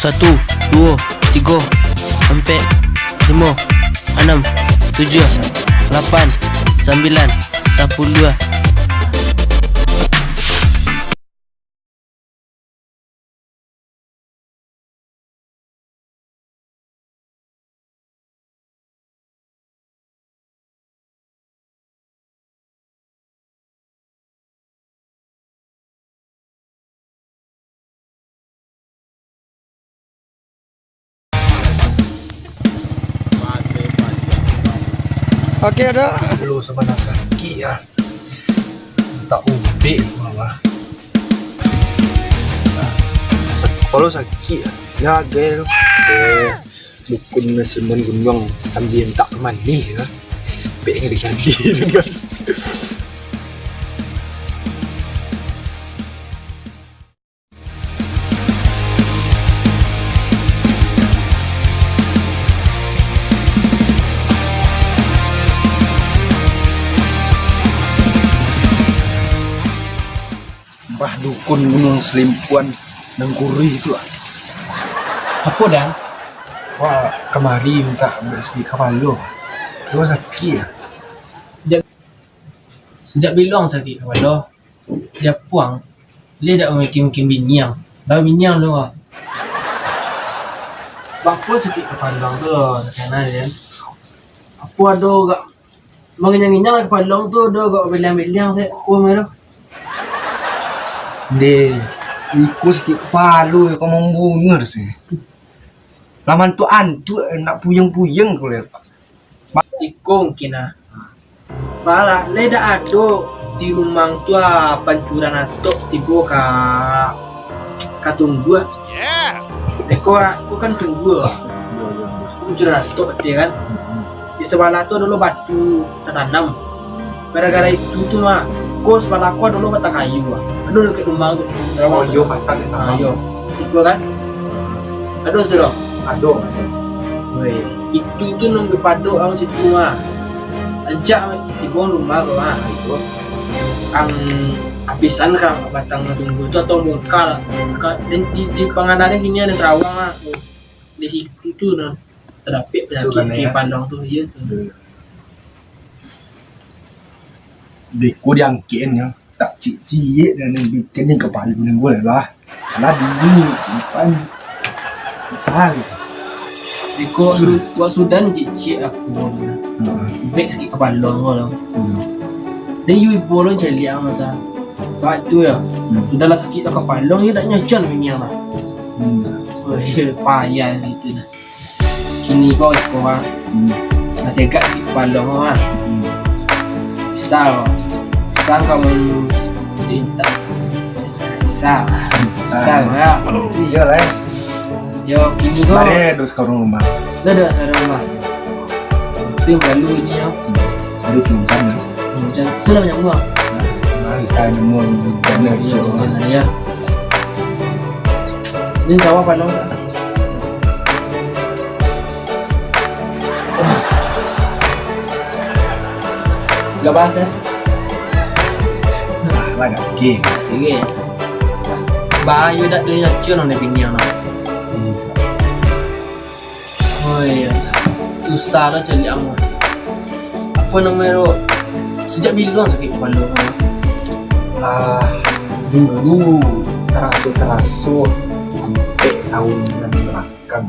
1, 2, 3, 4, 5, 6, 7, 8, 9, 10. Okey ada. Belum sama nak sakit lah. Tak ubik malah. Kalau sakit lah. Ya gel. Dukun nasiman gunung ambil tak mani lah. Pengen diganti dengan. Mbah dukun gunung selimpuan Nangkuri itu lah. Apa dah? Wah, kemari minta ambil sikit kepala. Tu sakit lah. Sejak bilang sakit kepala. Dia puang. Dia dah mungkin binyang. Dah binyang tu lah. Apa sakit kepala tu? Kanan kan. Apa ada gak mengenyang-enyang kepala tu ada gak bilang-bilang saya. Apa merah? Dia ikut sikit kepala kau membunuh sih. Laman tu antu nak puyeng-puyeng kau lihat. Iko mungkin lah. Malah, le dah ada di rumah tu pancuran atok tiba ka tunggu. Eko kan tunggu. Pancuran atok dia kan. Di sebelah tu dulu batu tertanam. Gara-gara itu tu mah, ko sebelah ko dulu bata kayu. Aduh dekat rumah tu. Oh, yo patah dia tanam. Ayo. Tiba kan. Aduh sudah. Aduh. Weh, itu tu nunggu paduk ang situ mah. Ajak tiba rumah kau itu. Ang habisan kan batang tunggu tu atau bongkar. Dan di pangandaran sini ada terawang lah. Di situ tu nah terdapat penyakit di pandang tu ya tu. Deku diangkin ya. Tak cik-cik dan bikin yang kepala dengan gue lah. Lah dulu depan. Hal. Iko tua Sudan cik aku. Baik sikit kepala kau lah. Dan you ibu lo cari yang mata. Batu ya. Sudahlah sakit kepala dia tak nyajan minyak lah. Payah gitu lah. Kini kau lah. Nak tegak sikit kepala kau lah. Bisa kamu minta. Bisa lah. Iya lah. Yo kini kau. Mari terus kau rumah. Dah rumah. Itu yang perlu ini ya. Ada pinjam lah. Macam tu lah banyak buah. Mari saya nemu benar ya. Ini tahu apa dong? Gak bahas ya? Lah gak sikit. Sige. Bayu dak dia cun nak pinjam lah. Oh iya. Susah lah cari amu. Apa namanya? Sejak bila sakit kepala kau? Lah dulu terasuk sampai tahun belakang.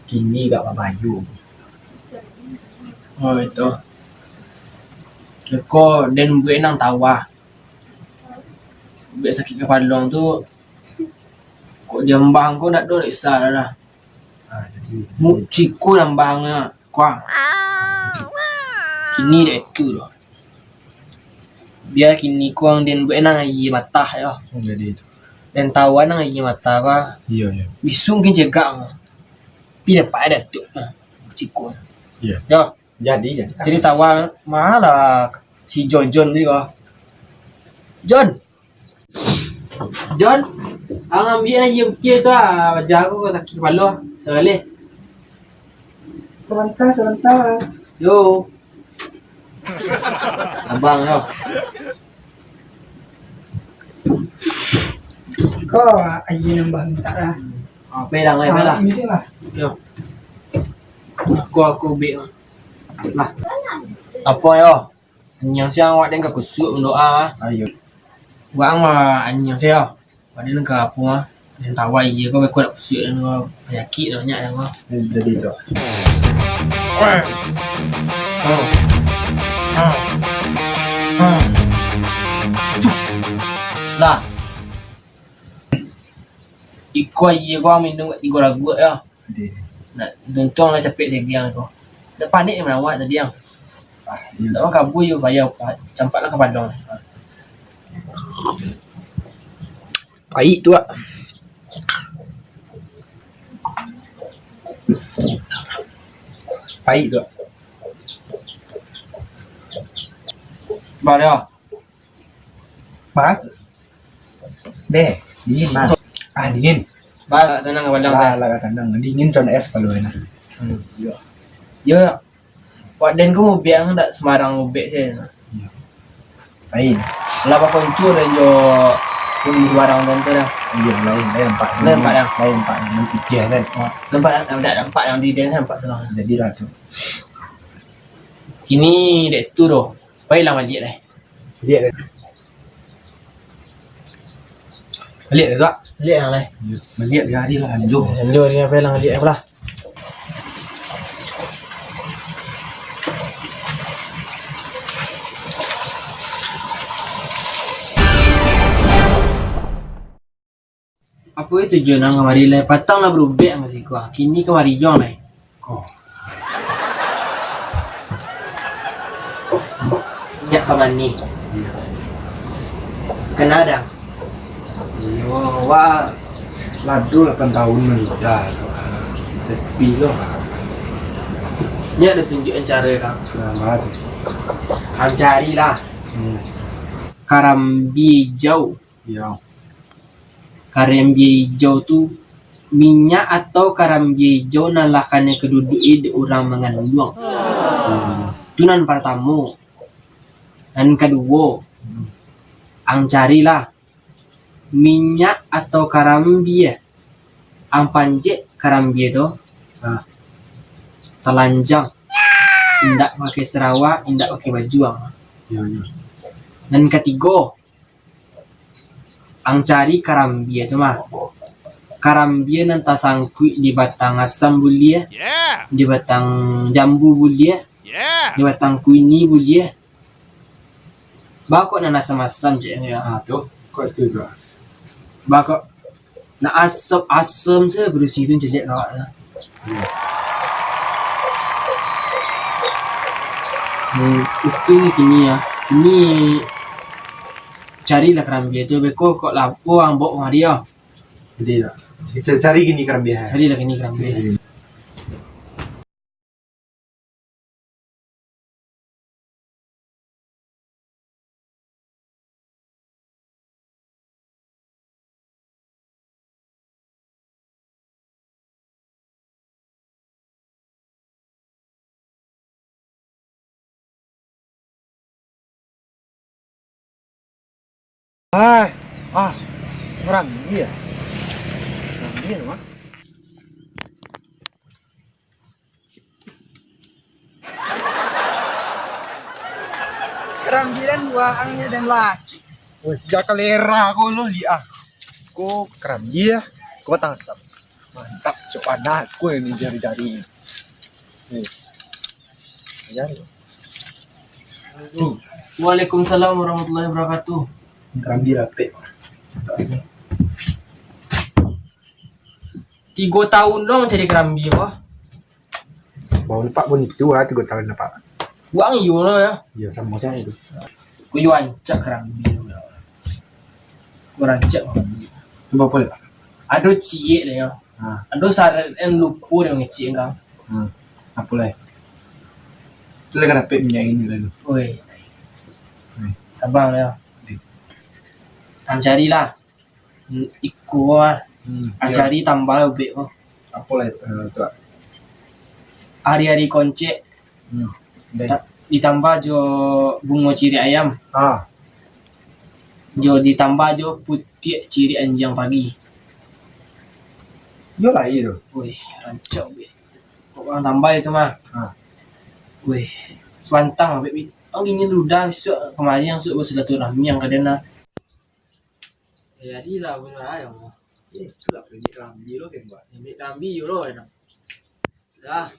Kini gak bayu. Oh itu. Leko dan gue nang tawa. Gue sakit kepala tu. Kok dia mbang kau nak dole sah dah. Mu ciku lambangnya kuang. Kini dah itu dah. Biar kini kuang dan gue nang ayi mata ya. Jadi itu. Dan tawa nang ayi mata ka. Iya. Bisung kin jaga. Pi dapat ada tu. Ciku. Iya. Ya. Jadi tawa malah si John ni ka. John, ang ambil yang kia tu wajah aku sakit kepala. Sekali. sebentar. Yo. Sabang yo. Kau ayi nambah minta lah. Pelang pelang. Ini sih lah. Yo. Aku bek lah. Apa yo? Anyang siang awak dengan kusuk doa. Ayo. Gua mah anyang saya. Pada nak apa mah? Dan tawai je kau bekor kusuk dan kau penyakit banyak dan kau. Jadi tu. Lah. Iko ye kau minum kat 3 lagu ya. Nak dontong lah capek dia biang kau. Dah panik mana awak tadi yang. Tak mau kabur you bayar campaklah ke Padang. Pahit tu ah. Pahit tu. Ba dia. Bahat. Deh, dingin mah. Dingin. Ba tenang ke Padang saya. Lah kandang. Dingin con es kalau enak. Ya. Wak den ko biang tak sembarang ubek saya. Lain. Lah apa kuncur jo pun sembarang dan tu dah. Iya, lain pak. Lain pak dah. Lain pak. Nanti dia kan. Nampak tak nampak yang di den nampak salah. Jadi lah tu. Kini dek tu doh. Baiklah balik dah. Lihat dah. Lihat dah tak? Lihat yang lain. Melihat dia hari lah anjur. Lanjut dia baiklah balik lah. Apa itu tujuan ang kemari lah? Patang lah berubah masih kuah. Kini kemari jong lah. Ya kawan ni. Kena ada. Wah, ladu 8 tahun menikah. Sepi loh. Dia ada tunjukkan cara kan. Selamat. Ang carilah. Karambi hijau. Ya. Karambi hijau tu minyak atau karambi hijau nalakannya keduduk di orang mengandung. Tunan pertama. Dan kedua, ang carilah minyak atau karambi. Ang panjek karambi tu telanjang. Indak pakai Sarawak, indak pakai baju. Ya. Dan ketiga, ang cari karambi tu mah. Karambi nanti sangkut di batang asam bulia, di batang jambu bulia, di batang kuini bulia. Bakok na asam-asam je ya. Tu, kau tu tu. Bakok na asam saya berusi tu jelek kau lah. Itu ni kini ya. Ini carilah karambi tu. Beko kok lapo ang bok mari ya. Jadi tak. Kita cari gini kerambi. Carilah kini karambi. Orang dia. Orang dia mah. Kerambilan buangnya dan lagi. Wajah kalera ko lo liah. Ko kerambi ya. Ko tangsap. Mantap cok anakku ini jari-jari. Nih. Jari. Waalaikumsalam warahmatullahi wabarakatuh. Kerambi rapi. 3 tahun dong cari kerambi kok. Bau lepak pun itu 3 tahun lepak. Buang iyo lah ya. Ya sama saya itu. Ku yuancak kerambi. Ku rancak kerambi. Coba boleh pak? Ado cie lah ya. Ado saran lupu yang ngecik kang. Apa lah? Itu lah rapi minyak ini lalu. Oi. Sabang lah ya. Ang carilah. Iku lah. Ang cari tambah ubek kok. Apa lah itu? Hari-hari koncek. Ditambah jo bungo ciri ayam. Jo ditambah jo putih ciri anjing pagi. Yo lah itu. Wih, rancak be. Orang tambah itu mah. Wih, suantang be. Ang ingin ludah besok kemarin yang suruh silaturahmi yang kadena. Ya jadilah benar ayo. Itulah pergi kerambi lo kan buat. Ambil kambi yo lo enak. Dah.